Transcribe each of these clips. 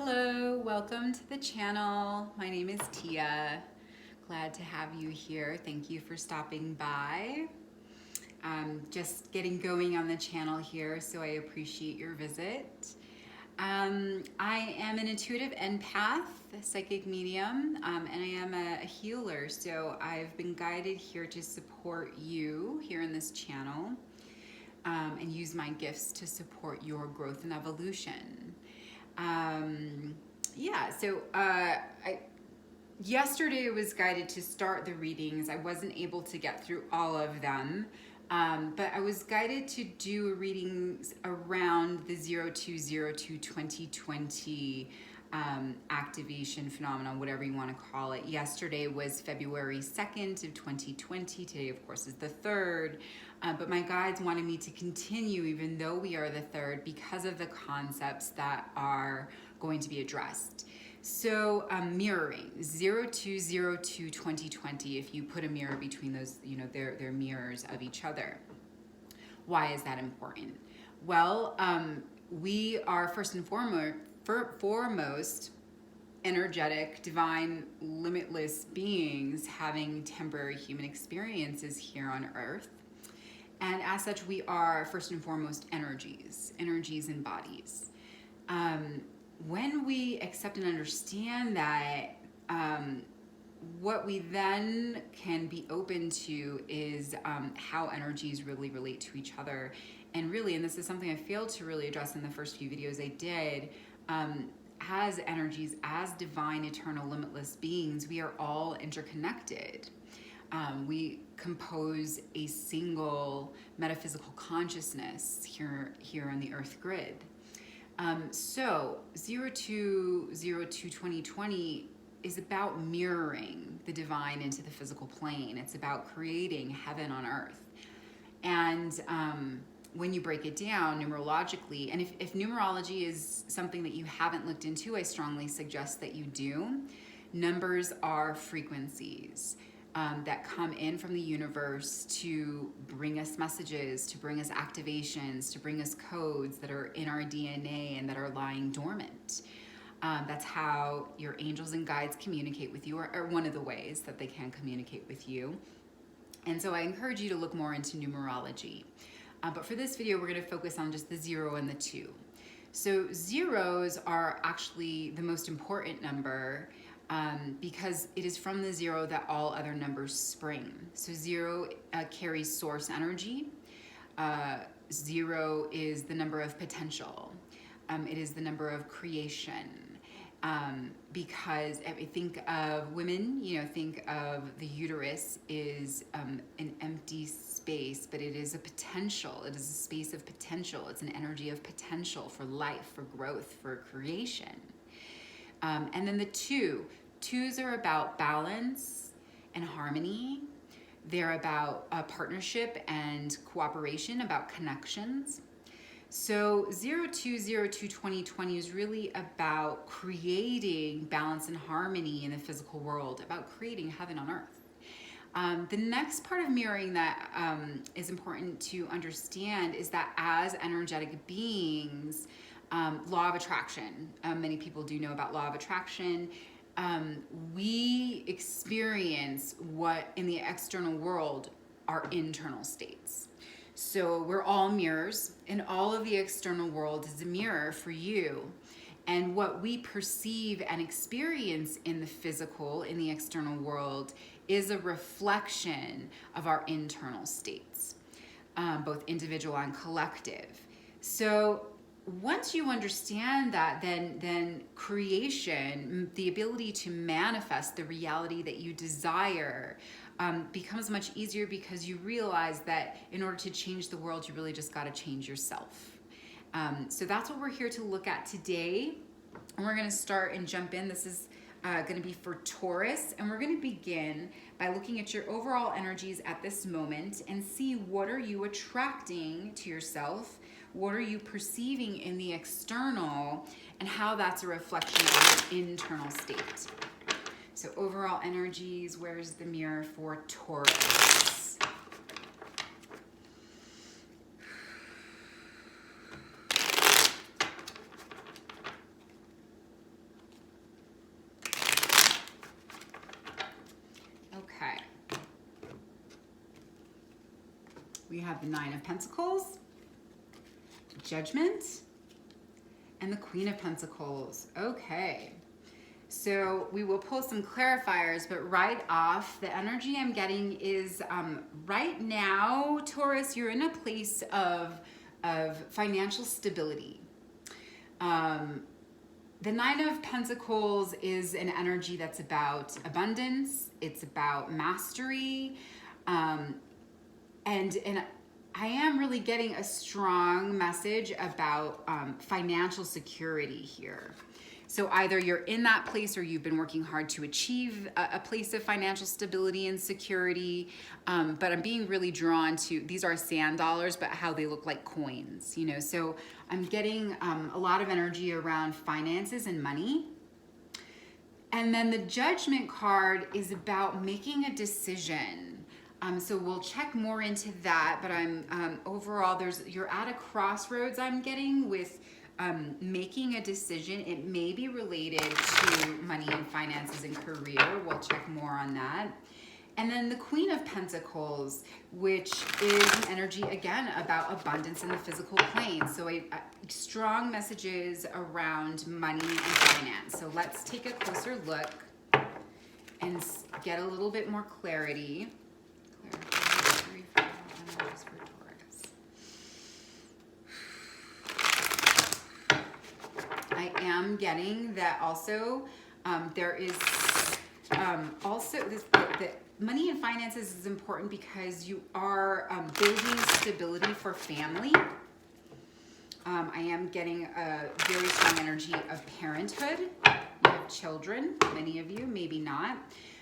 Hello, welcome to the channel. My name is Tia. Glad to have you here. Thank you for stopping by. Just getting going on the channel here, so I appreciate your visit. I am an intuitive empath, a psychic medium, and I am a healer, so I've been guided here to support you here in this channel and use my gifts to support your growth and evolution. Yesterday I was guided to start the readings. I wasn't able to get through all of them, but I was guided to do readings around the 02/02/2020 activation phenomenon, whatever you want to call it. Yesterday was February 2nd of 2020. Today, of course, is the 3rd. But my guides wanted me to continue even though we are the 3rd because of the concepts that are going to be addressed. So mirroring, 02/02/2020, if you put a mirror between those, they're mirrors of each other. Why is that important? Well, we are first and foremost energetic, divine, limitless beings having temporary human experiences here on Earth. And as such, we are first and foremost energies and bodies. When we accept and understand that, what we then can be open to is how energies really relate to each other. And this is something I failed to really address in the first few videos I did, as energies, as divine, eternal, limitless beings, we are all interconnected. We compose a single metaphysical consciousness here on the Earth grid. So 02/02/2020 is about mirroring the divine into the physical plane. It's about creating heaven on Earth. And when you break it down numerologically, and if numerology is something that you haven't looked into, I strongly suggest that you do. Numbers are frequencies that come in from the universe to bring us messages, to bring us activations, to bring us codes that are in our DNA and that are lying dormant. That's how your angels and guides communicate with you, or one of the ways that they can communicate with you. And so I encourage you to look more into numerology. But for this video, we're going to focus on just the 0 and the 2. So zeros are actually the most important number, because it is from the 0 that all other numbers spring. So 0 carries source energy. 0 is the number of potential. It is the number of creation. Because if you think of women, think of the uterus is an empty space, but it is a potential. It is a space of potential. It's an energy of potential for life, for growth, for creation. And then the 2s are about balance and harmony. They're about partnership and cooperation, about connections. So 02/02/2020 is really about creating balance and harmony in the physical world, about creating heaven on Earth. The next part of mirroring that is important to understand is that as energetic beings, law of attraction, many people do know about law of attraction. We experience what in the external world are internal states. So we're all mirrors, and all of the external world is a mirror for you. And what we perceive and experience in the physical, in the external world, is a reflection of our internal states, both individual and collective. So once you understand that, then creation, the ability to manifest the reality that you desire, becomes much easier, because you realize that in order to change the world, you really just got to change yourself. So that's what we're here to look at today. And we're going to start and jump in. This is going to be for Taurus, and we're going to begin by looking at your overall energies at this moment and see what are you attracting to yourself, what are you perceiving in the external, and how that's a reflection of your internal state. So overall energies, where's the mirror for Taurus? We have the Nine of Pentacles, Judgment, and the Queen of Pentacles. Okay. So we will pull some clarifiers, but right off, the energy I'm getting is right now, Taurus, you're in a place of financial stability. The Nine of Pentacles is an energy that's about abundance. It's about mastery. And I am really getting a strong message about financial security here. So either you're in that place or you've been working hard to achieve a place of financial stability and security. But I'm being really drawn to, these are sand dollars, but how they look like coins, you know? So I'm getting a lot of energy around finances and money. And then the Judgment card is about making a decision. So we'll check more into that, but I'm overall, you're at a crossroads I'm getting with making a decision. It may be related to money and finances and career. We'll check more on that. And then the Queen of Pentacles, which is an energy, again, about abundance in the physical plane. So strong messages around money and finance. So let's take a closer look and get a little bit more clarity. I am getting that also there is also this, the money and finances is important because you are building stability for family. I am getting a very strong energy of parenthood. You have children, many of you, maybe not.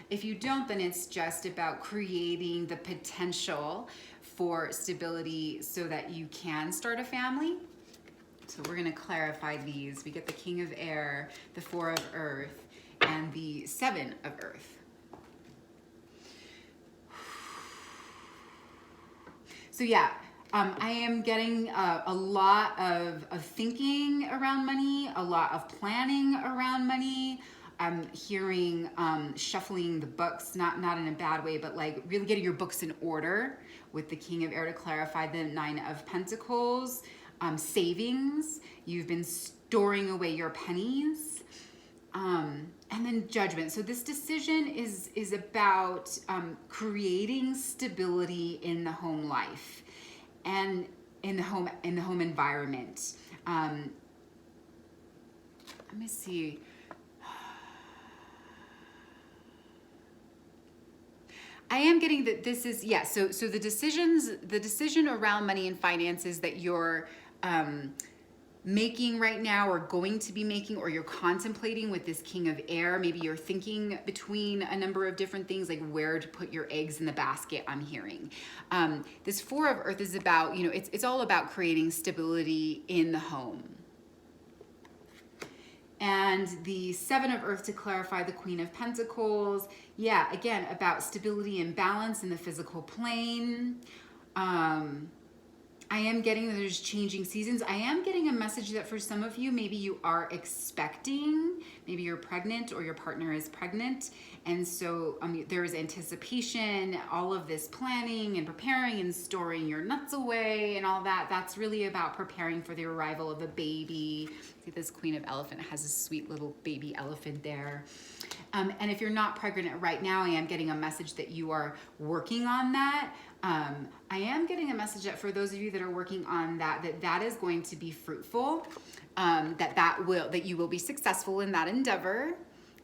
If you don't, then it's just about creating the potential for stability so that you can start a family. So we're going to clarify these. We get the King of Air, the Four of Earth, and the Seven of Earth. So yeah, I am getting a lot of thinking around money, a lot of planning around money. I'm hearing shuffling the books, not in a bad way, but like really getting your books in order with the King of Air to clarify the Nine of Pentacles. Savings, you've been storing away your pennies, and then Judgment. So this decision is about creating stability in the home life and in the home environment. Let me see. I am getting that this is, yeah, so the decision around money and finances that you're making right now or going to be making or you're contemplating with this King of Air, maybe you're thinking between a number of different things like where to put your eggs in the basket, I'm hearing. This Four of Earth is about, you know, it's all about creating stability in the home. And the Seven of Earth to clarify the Queen of Pentacles. Yeah, again, about stability and balance in the physical plane. I am getting that there's changing seasons. I am getting a message that for some of you, maybe you are expecting, maybe you're pregnant or your partner is pregnant. And so there is anticipation, all of this planning and preparing and storing your nuts away and all that. That's really about preparing for the arrival of a baby. See, this Queen of Elephant has a sweet little baby elephant there. And if you're not pregnant right now, I am getting a message that you are working on that. I am getting a message that for those of you that are working on that is going to be fruitful, that you will be successful in that endeavor.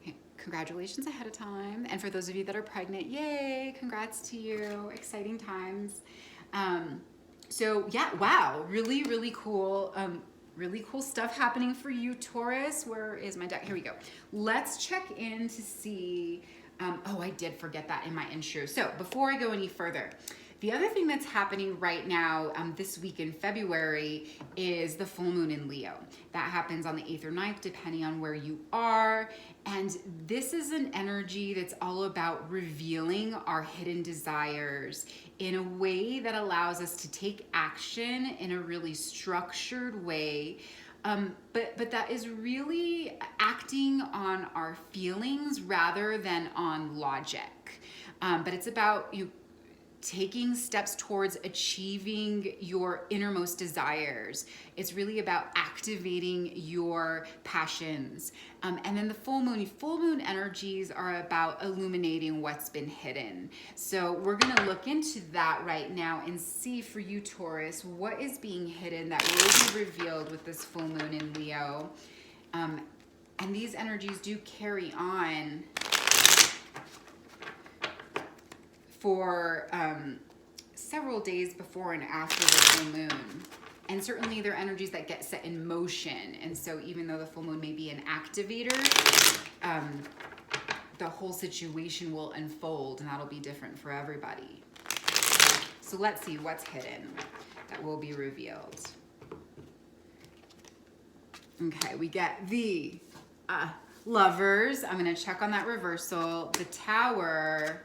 Okay, congratulations ahead of time. And for those of you that are pregnant, yay, congrats to you, exciting times. So yeah, wow, really, really cool. Really cool stuff happening for you, Taurus. Where is my deck? Here we go. Let's check in to see. Oh, I did forget that in my intro. So before I go any further, the other thing that's happening right now this week in February is the full moon in Leo. That happens on the 8th or 9th, depending on where you are. And this is an energy that's all about revealing our hidden desires in a way that allows us to take action in a really structured way. But that is really acting on our feelings rather than on logic. But it's about taking steps towards achieving your innermost desires. It's really about activating your passions. And then the full moon energies are about illuminating what's been hidden. So we're gonna look into that right now and see for you, Taurus, what is being hidden that will be revealed with this full moon in Leo. And these energies do carry on for several days before and after the full moon. And certainly they're energies that get set in motion. And so even though the full moon may be an activator, the whole situation will unfold, and that'll be different for everybody. So let's see what's hidden that will be revealed. Okay, we get the Lovers. I'm going to check on that reversal, the Tower,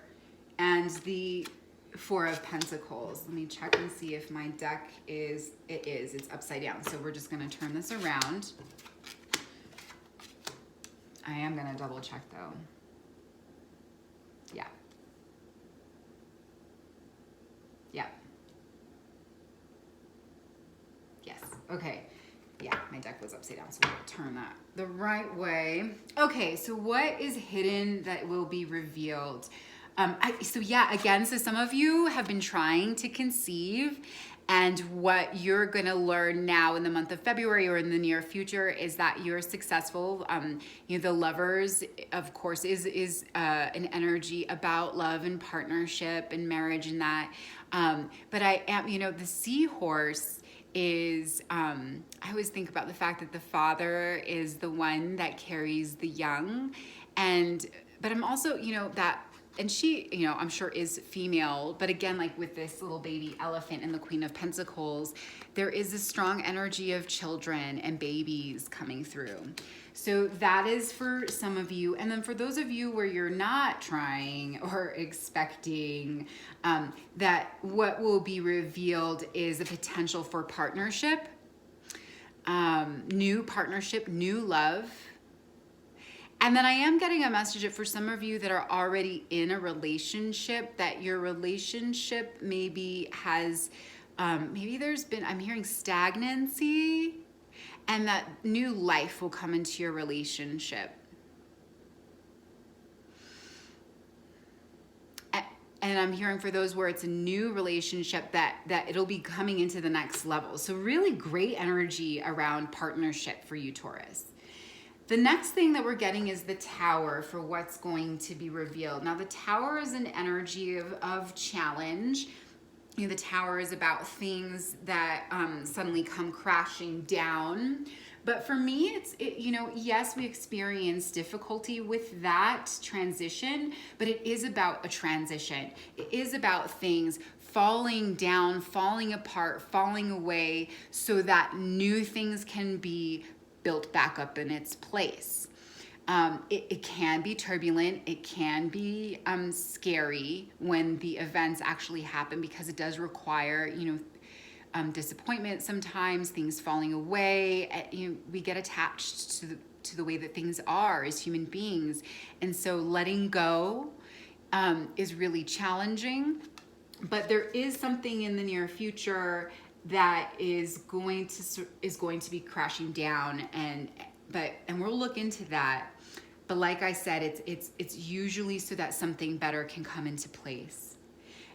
and the Four of Pentacles. Let me check and see if my deck it's upside down. So we're just going to turn this around. I am going to double check though. Yeah. Yeah. Yes. Okay. Yeah, my deck was upside down, so we'll turn that the right way. Okay, so what is hidden that will be revealed? So some of you have been trying to conceive, and what you're gonna learn now in the month of February or in the near future is that you're successful. The Lovers, of course, is an energy about love and partnership and marriage and that. But I am, the Seahorse is, I always think about the fact that the father is the one that carries the young, but I'm also, and she, I'm sure is female, but again, like with this little baby elephant and the Queen of Pentacles, there is a strong energy of children and babies coming through. So that is for some of you. And then for those of you where you're not trying or expecting, that what will be revealed is a potential for partnership, new partnership, new love. And then I am getting a message that for some of you that are already in a relationship, that your relationship maybe has, maybe there's been, I'm hearing stagnancy, and that new life will come into your relationship. And I'm hearing for those where it's a new relationship that it'll be coming into the next level. So really great energy around partnership for you, Taurus. The next thing that we're getting is the Tower for what's going to be revealed. Now the Tower is an energy of challenge. The Tower is about things that suddenly come crashing down. But for me, yes, we experience difficulty with that transition, but it is about a transition. It is about things falling down, falling apart, falling away, so that new things can be built back up in its place. It can be turbulent. It can be scary when the events actually happen, because it does require, disappointment sometimes, things falling away. We get attached to the way that things are as human beings. And so letting go is really challenging. But there is something in the near future that is going to be crashing down, and we'll look into that. But like I said, it's usually so that something better can come into place.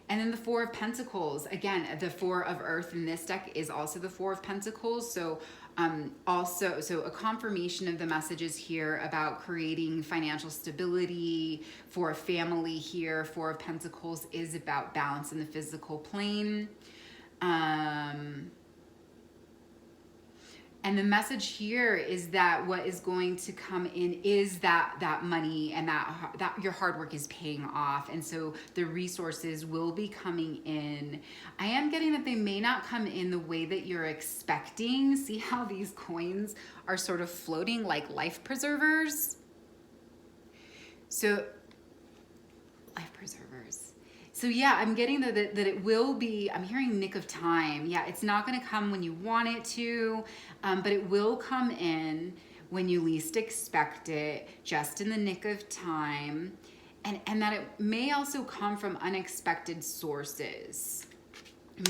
And then the Four of Pentacles, again, the Four of Earth in this deck is also the Four of Pentacles. So so a confirmation of the messages here about creating financial stability for a family here. Four of Pentacles is about balance in the physical plane. And the message here is that what is going to come in is that money, and that your hard work is paying off. And so the resources will be coming in. I am getting that they may not come in the way that you're expecting. See how these coins are sort of floating like life preservers? So, life preservers. So yeah, I'm getting that it will be, I'm hearing nick of time. Yeah, it's not gonna come when you want it to, but it will come in when you least expect it, just in the nick of time. and that it may also come from unexpected sources.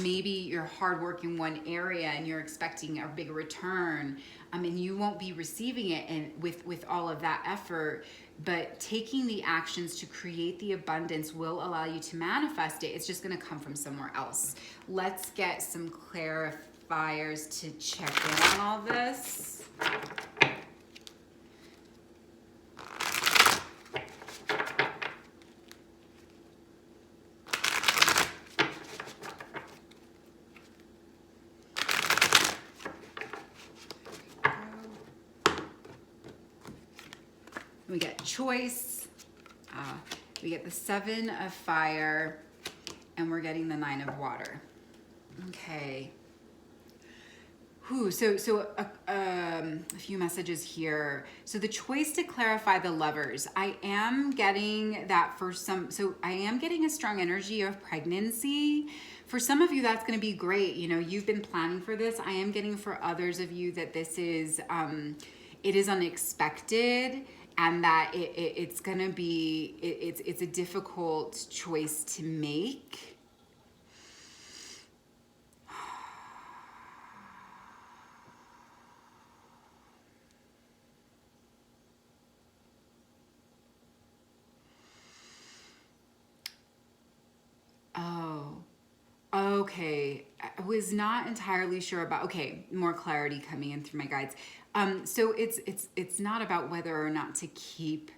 Maybe you're hard work in one area and you're expecting a big return, and you won't be receiving it and with all of that effort, but taking the actions to create the abundance will allow you to manifest it. It's just going to come from somewhere else. Let's get some clarifiers to check in on all this. We get choice, we get the 7 of fire, and we're getting the 9 of water. Okay. So a few messages here. So the choice to clarify the Lovers. I am getting that for some, so I am getting a strong energy of pregnancy. For some of you, that's going to be great. You know, you've been planning for this. I am getting for others of you that this is, it is unexpected, and that it's going to be, it's a difficult choice to make. Oh, okay. I was not entirely sure about, okay, more clarity coming in through my guides. So it's not about whether or not to keep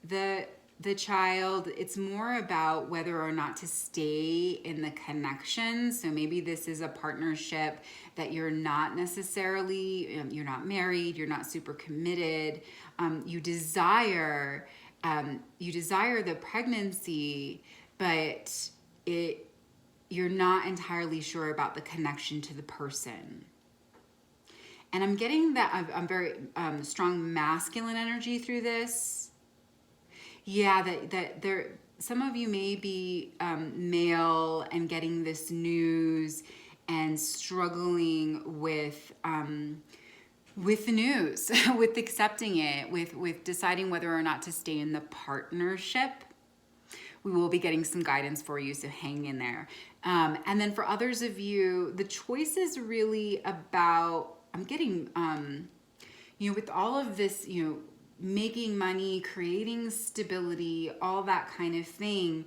the child. It's more about whether or not to stay in the connection. So maybe this is a partnership that you're not necessarily, you're not married, you're not super committed. You desire the pregnancy, but you're not entirely sure about the connection to the person. And I'm getting that I'm very strong masculine energy through this. Yeah, that there, some of you may be male and getting this news and struggling with the news, with accepting it, with deciding whether or not to stay in the partnership. We will be getting some guidance for you, so hang in there. And then for others of you, the choice is really about, I'm getting, with all of this, making money, creating stability, all that kind of thing,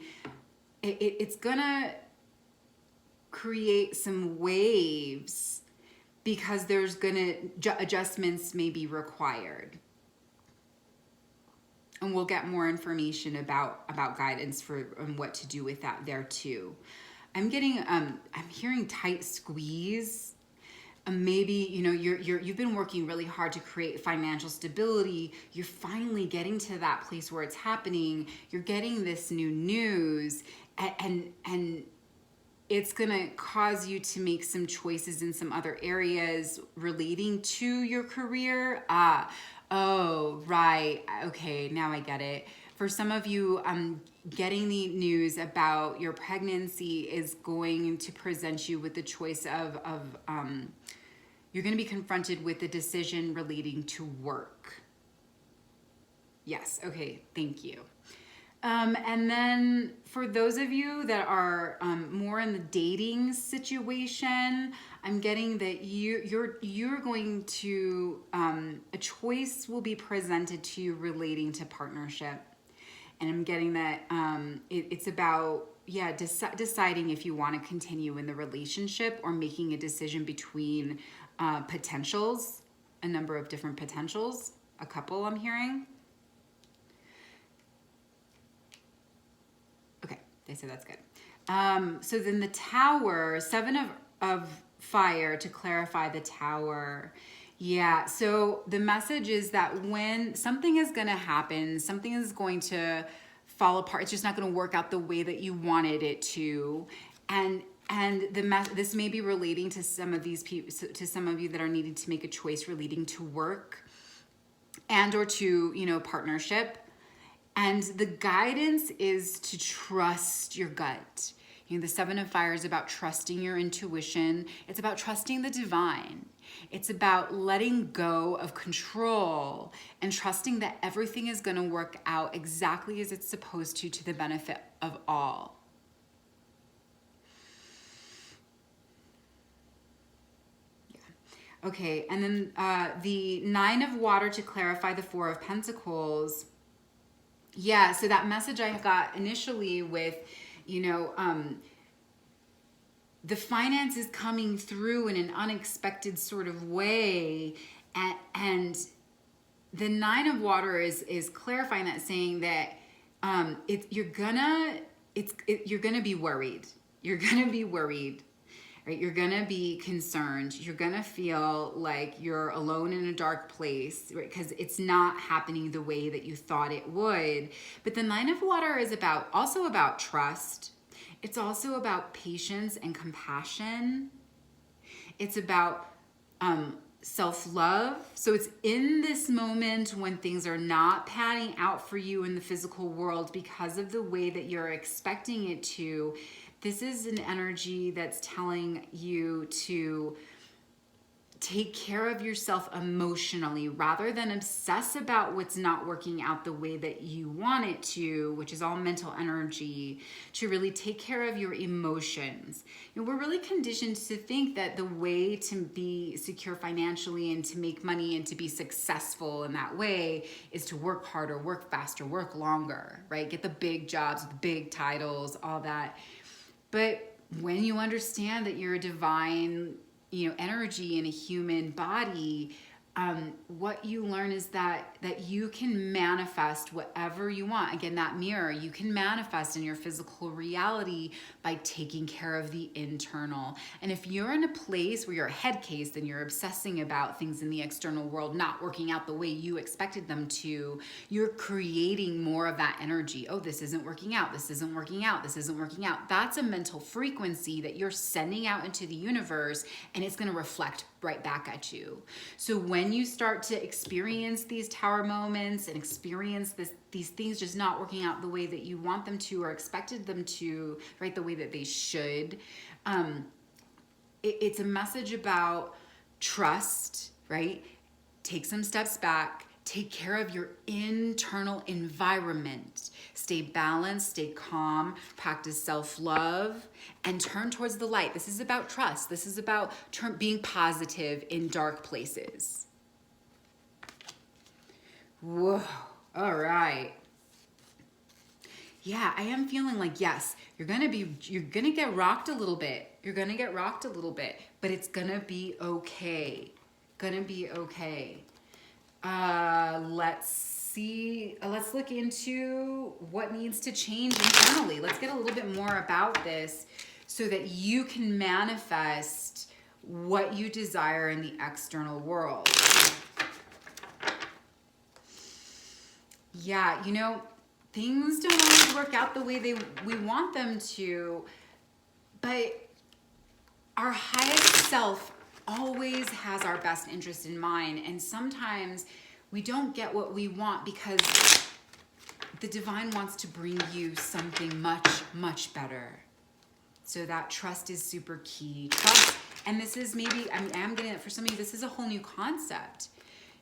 it's gonna create some waves because there's gonna, adjustments may be required. And we'll get more information about guidance for what to do with that there too. I'm getting, I'm hearing tight squeeze. Maybe, you've been working really hard to create financial stability. You're finally getting to that place where it's happening. You're getting this new news, and it's gonna cause you to make some choices in some other areas relating to your career. Oh, right. Okay, now I get it. For some of you, getting the news about your pregnancy is going to present you with the choice of you're going to be confronted with the decision relating to work. Yes, okay, thank you. And then for those of you that are more in the dating situation, I'm getting that you're going to, a choice will be presented to you relating to partnership. And I'm getting that it's about, deciding if you want to continue in the relationship or making a decision between potentials, a number of different potentials, a couple I'm hearing. Okay, they said that's good. So then the Tower, 7 of fire to clarify the Tower. Yeah, so the message is that when something is going to happen, something is going to fall apart. It's just not going to work out the way that you wanted it to. And this may be relating to some of these people, to some of you that are needing to make a choice relating to work and or to, partnership. And the guidance is to trust your gut. The 7 of fire is about trusting your intuition. It's about trusting the divine. It's about letting go of control and trusting that everything is going to work out exactly as it's supposed to the benefit of all. Yeah. Okay, and then the 9 of Water to clarify the 4 of Pentacles. Yeah, so that message I got initially with, you know, the finance is coming through in an unexpected sort of way, and the 9 of Water is clarifying that, saying that you're gonna be worried. You're gonna be worried, right? You're gonna be concerned. You're gonna feel like you're alone in a dark place, right? Because it's not happening the way that you thought it would. But the 9 of Water is also about trust. It's also about patience and compassion. It's about self-love. So it's in this moment when things are not panning out for you in the physical world because of the way that you're expecting it to. This is an energy that's telling you to take care of yourself emotionally rather than obsess about what's not working out the way that you want it to, which is all mental energy, to really take care of your emotions. You know, we're really conditioned to think that the way to be secure financially and to make money and to be successful in that way is to work harder, work faster, work longer, right? Get the big jobs, the big titles, all that. But when you understand that you're a divine, you know, energy in a human body, what you learn is that you can manifest whatever you want. Again, that mirror, you can manifest in your physical reality by taking care of the internal. And if you're in a place where you're a head case and you're obsessing about things in the external world not working out the way you expected them to, you're creating more of that energy. Oh, this isn't working out. This isn't working out. This isn't working out. That's a mental frequency that you're sending out into the universe, and it's going to reflect right back at you. So when you start to experience these tower moments and experience these things just not working out the way that you want them to or expected them to, right, the way that they should, it's a message about trust, right? Take some steps back. Take care of your internal environment. Stay balanced, stay calm, practice self-love, and turn towards the light. This is about trust. This is about being positive in dark places. Whoa, all right. Yeah, I am feeling like, yes, you're gonna get rocked a little bit. You're gonna get rocked a little bit, but it's gonna be okay. Gonna be okay. Let's see. Let's look into what needs to change internally. Let's get a little bit more about this so that you can manifest what you desire in the external world. Yeah, you know, things don't always work out the way we want them to, but our highest self always has our best interest in mind, and sometimes we don't get what we want because the divine wants to bring you something much, much better. So that trust is super key. Trust, and this is maybe, I'm getting it for some of you, this is a whole new concept.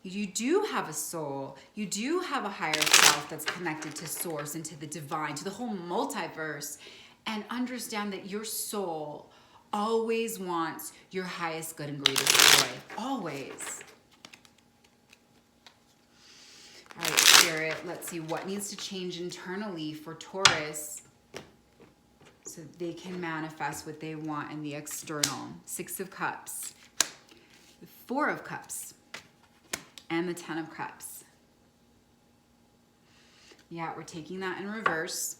You do have a soul. You do have a higher self that's connected to source and to the divine, to the whole multiverse, and understand that your soul always wants your highest good and greatest joy. Always. All right, Spirit, let's see what needs to change internally for Taurus so they can manifest what they want in the external. 6 of Cups, the 4 of Cups, and the 10 of Cups. Yeah, we're taking that in reverse.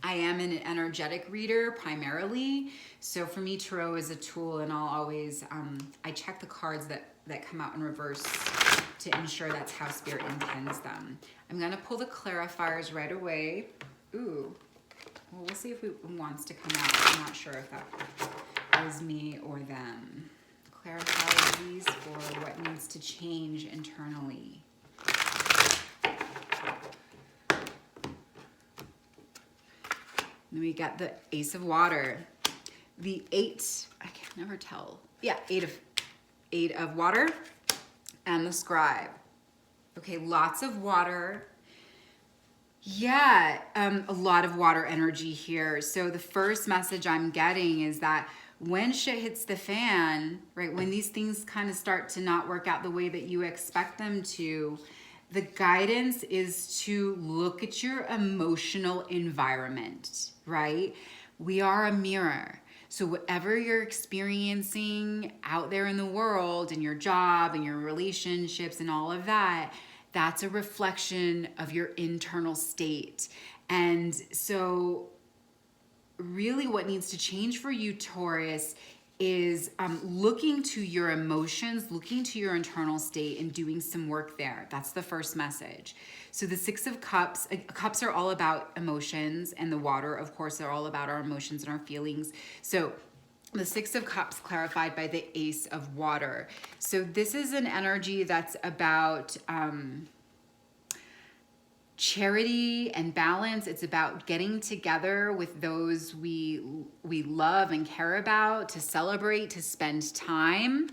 I am an energetic reader primarily. So for me, Tarot is a tool, and I'll always, I check the cards that come out in reverse to ensure that's how Spirit intends them. I'm gonna pull the clarifiers right away. Ooh, well, we'll see if it wants to come out. I'm not sure if that was me or them. Clarify these for what needs to change internally. Then we got the Ace of Water. The 8, I can never tell. Yeah, 8 Eight of Water and the Scribe. Okay, lots of water. Yeah, a lot of water energy here. So the first message I'm getting is that when shit hits the fan, right, when these things kind of start to not work out the way that you expect them to, the guidance is to look at your emotional environment, right? We are a mirror. So whatever you're experiencing out there in the world, in your job, in your relationships and all of that, that's a reflection of your internal state. And so really what needs to change for you, Taurus, is looking to your emotions, looking to your internal state and doing some work there. That's the first message. So the Six of Cups, cups are all about emotions, and the water, of course, are all about our emotions and our feelings. So the Six of Cups clarified by the Ace of Water. So this is an energy that's about charity and balance. It's about getting together with those we love and care about, to celebrate, to spend time.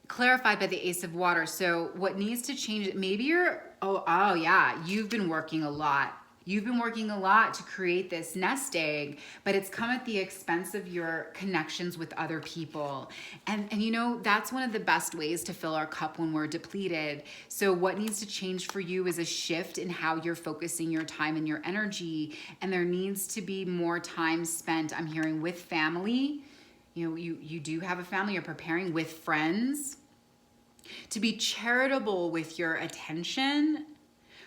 Clarified by the Ace of Water. So what needs to change, maybe you're, oh yeah, you've been working a lot. You've been working a lot to create this nest egg, but it's come at the expense of your connections with other people. And you know, that's one of the best ways to fill our cup when we're depleted. So what needs to change for you is a shift in how you're focusing your time and your energy. And there needs to be more time spent, I'm hearing, with family. You know, you do have a family, you're preparing, with friends, to be charitable with your attention,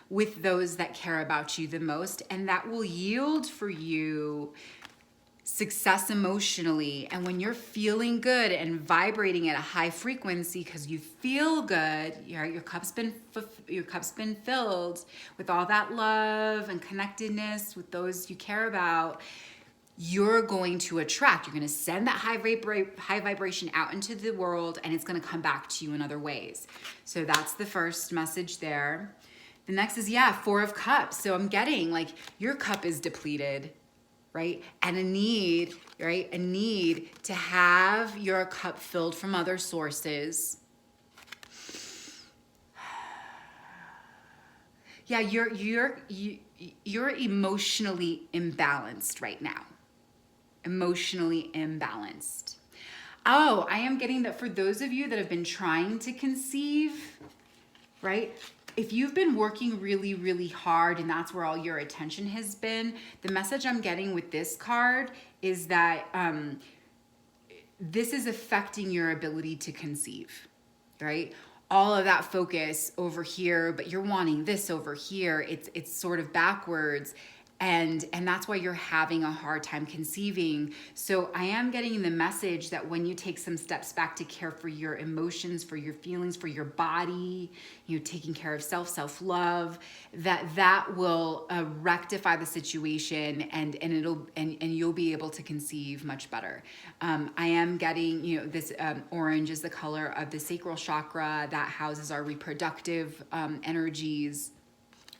with those that care about you the most, and that will yield for you success emotionally. And when you're feeling good and vibrating at a high frequency because you feel good, your cup's been filled with all that love and connectedness with those you care about, you're going to attract, you're going to send that high vibration out into the world, and it's going to come back to you in other ways. So that's the first message there. The next is, Four of Cups. So I'm getting like your cup is depleted, right? And a need, right? A need to have your cup filled from other sources. Yeah, you're emotionally imbalanced right now. Emotionally imbalanced. Oh, I am getting that for those of you that have been trying to conceive, right? If you've been working really, really hard and that's where all your attention has been, the message I'm getting with this card is that this is affecting your ability to conceive, right? All of that focus over here, but you're wanting this over here. It's sort of backwards. And that's why you're having a hard time conceiving. So I am getting the message that when you take some steps back to care for your emotions, for your feelings, for your body, taking care of self-love, that will rectify the situation, and you'll be able to conceive much better. I am getting, this orange is the color of the sacral chakra that houses our reproductive energies.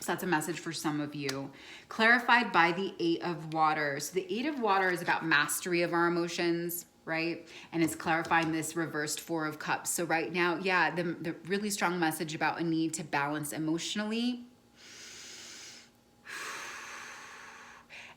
So that's a message for some of you. Clarified by the Eight of Water. So the Eight of Water is about mastery of our emotions, right? And it's clarifying this reversed Four of Cups. So right now, the really strong message about a need to balance emotionally.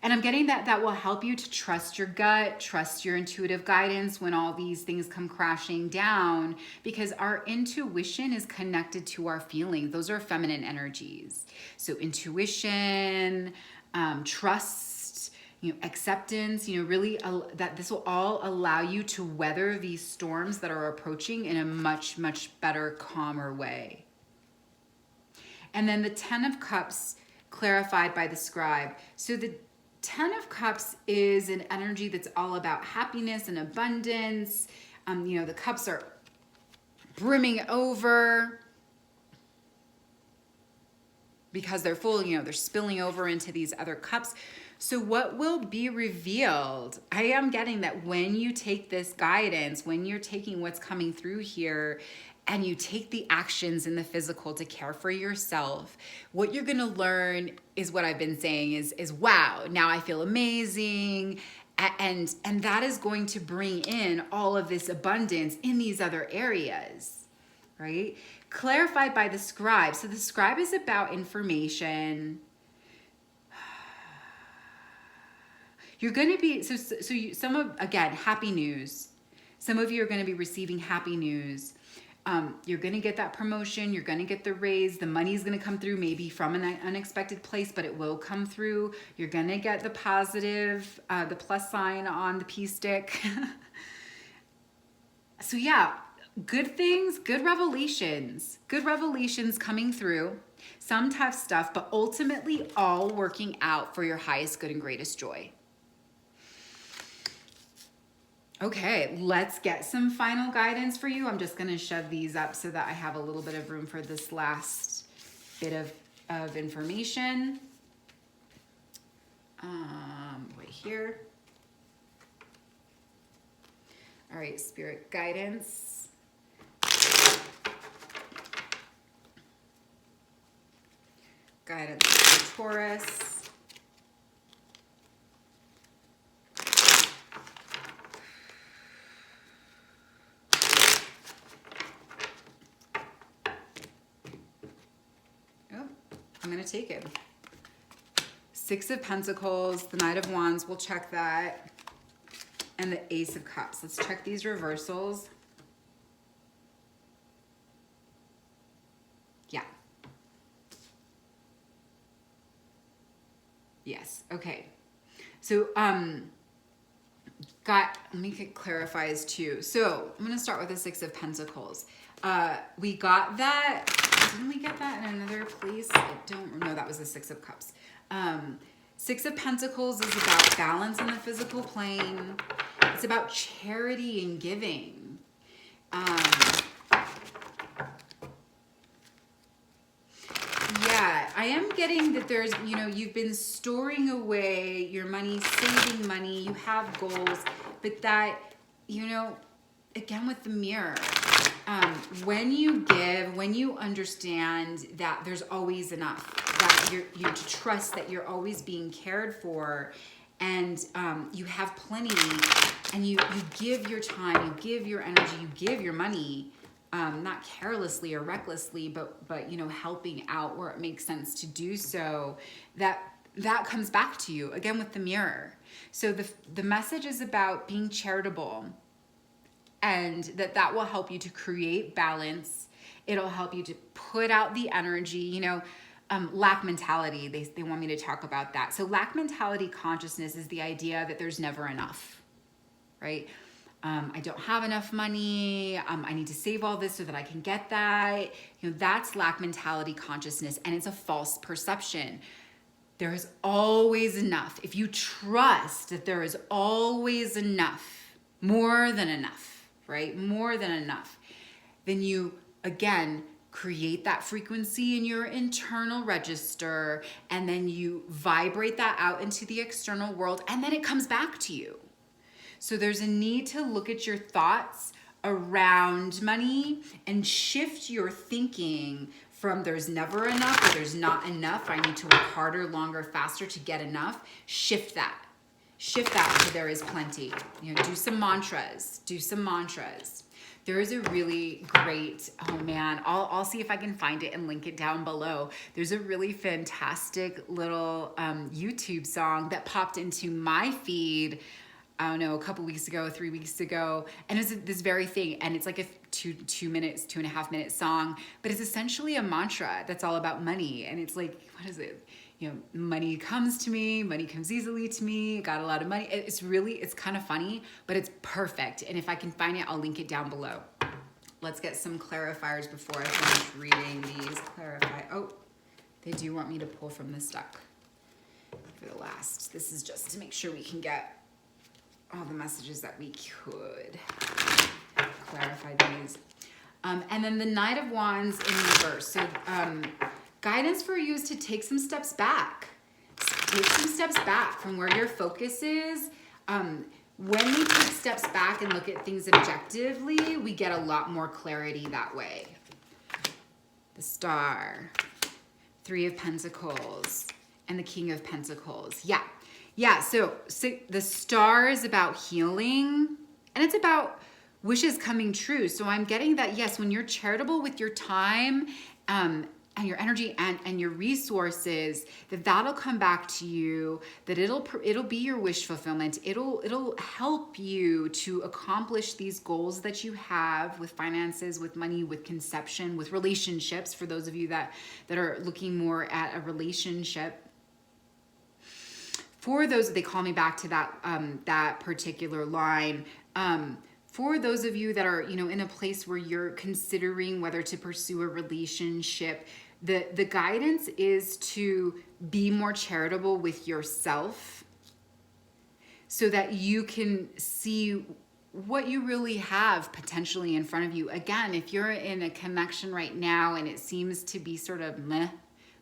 And I'm getting that will help you to trust your gut, trust your intuitive guidance when all these things come crashing down, because our intuition is connected to our feelings. Those are feminine energies. So intuition, trust, acceptance, really that this will all allow you to weather these storms that are approaching in a much, much better, calmer way. And then the Ten of Cups clarified by the Scribe. So the Ten of Cups is an energy that's all about happiness and abundance. The cups are brimming over because they're full, they're spilling over into these other cups. So what will be revealed? I am getting that when you take this guidance, when you're taking what's coming through here, and you take the actions in the physical to care for yourself, what you're gonna learn is what I've been saying is wow, now I feel amazing, And that is going to bring in all of this abundance in these other areas, right? Clarified by the scribe. So the scribe is about information. You're going to be, again, happy news. Some of you are going to be receiving happy news. You're going to get that promotion. You're going to get the raise. The money is going to come through, maybe from an unexpected place, but it will come through. You're going to get the positive, the plus sign on the P stick. So yeah, good things, good revelations coming through. Some tough stuff, but ultimately all working out for your highest good and greatest joy. Okay, let's get some final guidance for you. I'm just gonna shove these up so that I have a little bit of room for this last bit of information. Right here. All right, spirit guidance. Guidance for Taurus. I'm going to take it. Six of Pentacles, the Knight of Wands, we'll check that. And the Ace of Cups. Let's check these reversals. Yeah. Yes, okay. So, let me clarify as too. So, I'm going to start with the Six of Pentacles. We got that. Didn't we get that in another place? I don't know. That was the Six of Cups. Six of Pentacles is about balance in the physical plane. It's about charity and giving. Yeah, I am getting that there's, you've been storing away your money, saving money, you have goals, but that, again with the mirror, when you give, when you understand that there's always enough, that you to trust that you're always being cared for, and you have plenty, and you give your time, you give your energy, you give your money, not carelessly or recklessly, but helping out where it makes sense to do so, that comes back to you again with the mirror. So the message is about being charitable, and that will help you to create balance. It'll help you to put out the energy, lack mentality. They want me to talk about that. So lack mentality consciousness is the idea that there's never enough, right? I don't have enough money. I need to save all this so that I can get that. That's lack mentality consciousness, and it's a false perception. There is always enough. If you trust that there is always enough, more than enough, right? More than enough, then you, again, create that frequency in your internal register, and then you vibrate that out into the external world, and then it comes back to you. So there's a need to look at your thoughts around money and shift your thinking from there's never enough or there's not enough, I need to work harder, longer, faster to get enough. Shift that to there is plenty. Do some mantras. There is a really great, oh man, I'll see if I can find it and link it down below. There's a really fantastic little YouTube song that popped into my feed, I don't know, a couple weeks ago, 3 weeks ago. And it's this very thing. And it's like a 2.5 minute song, but it's essentially a mantra that's all about money. And it's like, what is it? Money comes to me, money comes easily to me, got a lot of money. It's kind of funny, but it's perfect. And if I can find it, I'll link it down below. Let's get some clarifiers before I finish reading these. Oh, they do want me to pull from this deck for the last. This is just to make sure we can get all the messages that we could. Clarify these. And then the Knight of Wands in reverse. So guidance for you is to take some steps back. Take some steps back from where your focus is. When we take steps back and look at things objectively, we get a lot more clarity that way. The Star, Three of Pentacles, and the King of Pentacles. Yeah. Yeah, so the star is about healing, and it's about wishes coming true. So I'm getting that, yes, when you're charitable with your time, and your energy and your resources, that'll come back to you, that it'll be your wish fulfillment. It'll help you to accomplish these goals that you have with finances, with money, with conception, with relationships, for those of you that are looking more at a relationship. For those, they call me back to that particular line. For those of you that are, in a place where you're considering whether to pursue a relationship, the guidance is to be more charitable with yourself so that you can see what you really have potentially in front of you. Again, if you're in a connection right now and it seems to be sort of meh,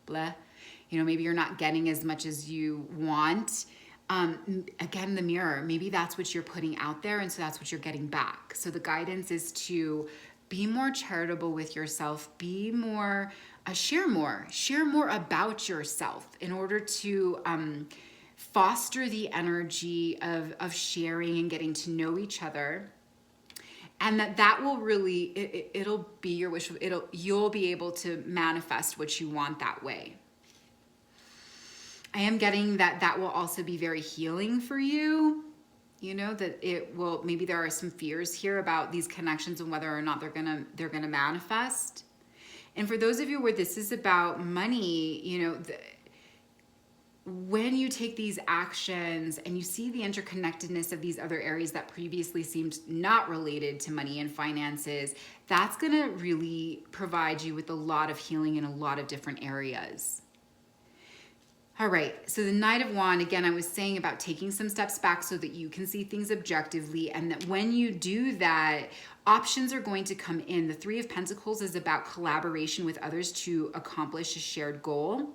blah, maybe you're not getting as much as you want. Again, the mirror, maybe that's what you're putting out there, and so that's what you're getting back. So the guidance is to be more charitable with yourself, be more, share more about yourself in order to foster the energy of sharing and getting to know each other. And that will really, it'll be your wish, you'll be able to manifest what you want that way. I am getting that will also be very healing for you. That it will, maybe there are some fears here about these connections and whether or not they're gonna manifest. And for those of you where this is about money, when you take these actions and you see the interconnectedness of these other areas that previously seemed not related to money and finances, that's gonna really provide you with a lot of healing in a lot of different areas. All right, so the Knight of Wands, again, I was saying about taking some steps back so that you can see things objectively, and that when you do that, options are going to come in. The Three of Pentacles is about collaboration with others to accomplish a shared goal.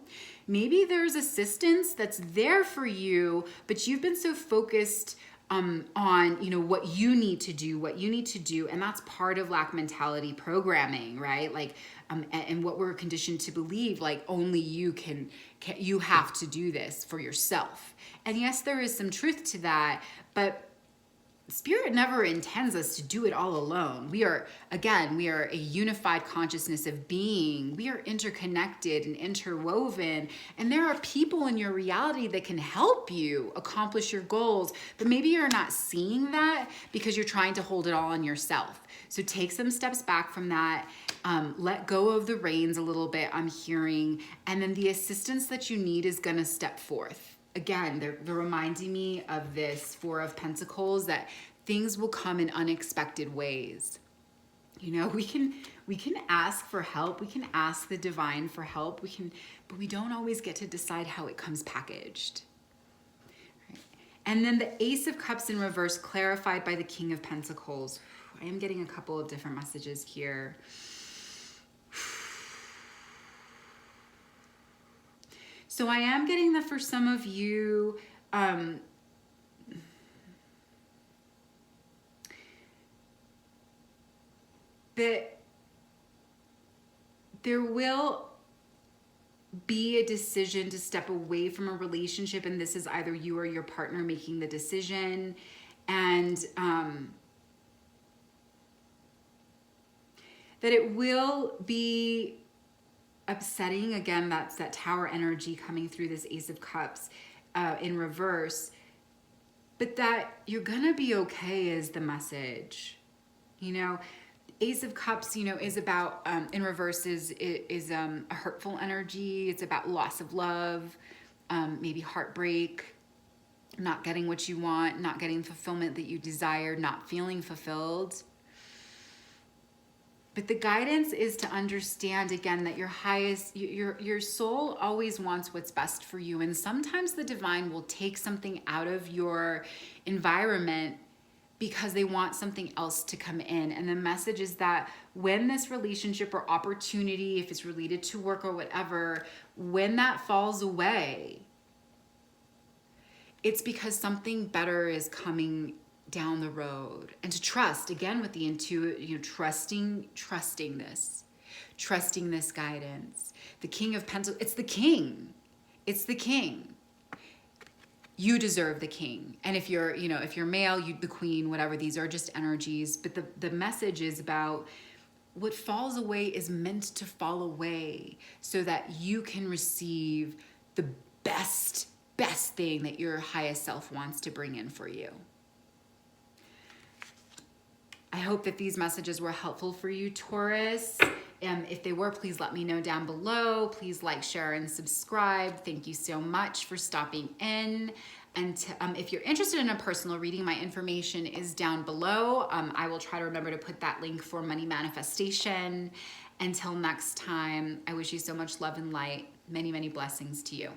Maybe there's assistance that's there for you, but you've been so focused on what you need to do, and that's part of lack mentality programming, right? Like and what we're conditioned to believe, like only you you have to do this for yourself. And yes, there is some truth to that, but Spirit never intends us to do it all alone. We are a unified consciousness of being. We are interconnected and interwoven. And there are people in your reality that can help you accomplish your goals. But maybe you're not seeing that because you're trying to hold it all on yourself. So take some steps back from that. Let go of the reins a little bit, I'm hearing. And then the assistance that you need is going to step forth. Again, they're reminding me of this Four of Pentacles, that things will come in unexpected ways. We can ask for help. We can ask the divine for help. But we don't always get to decide how it comes packaged. Right? And then the Ace of Cups in reverse, clarified by the King of Pentacles. I am getting a couple of different messages here. So I am getting that for some of you, that there will be a decision to step away from a relationship, and this is either you or your partner making the decision, and that it will be upsetting. Again, that's that Tower energy coming through this Ace of Cups in reverse, but that you're gonna be okay is the message. Ace of Cups, is about, in reverse is a hurtful energy. It's about loss of love, maybe heartbreak, not getting what you want, not getting fulfillment that you desire, not feeling fulfilled. But the guidance is to understand, again, that your soul always wants what's best for you. And sometimes the divine will take something out of your environment because they want something else to come in. And the message is that when this relationship or opportunity, if it's related to work or whatever, when that falls away, it's because something better is coming down the road. And to trust, again, with the trusting this guidance. The King of Pentacles, it's the king. you deserve the king. And if you're, you know, if you're male, you the queen, whatever, these are just energies. But the message is about what falls away is meant to fall away so that you can receive the best thing that your highest self wants to bring in for you. I hope that these messages were helpful for you, Taurus. If they were, please let me know down below. Please like, share, and subscribe. Thank you so much for stopping in. And if you're interested in a personal reading, my information is down below. I will try to remember to put that link for money manifestation. Until next time, I wish you so much love and light. Many, many blessings to you.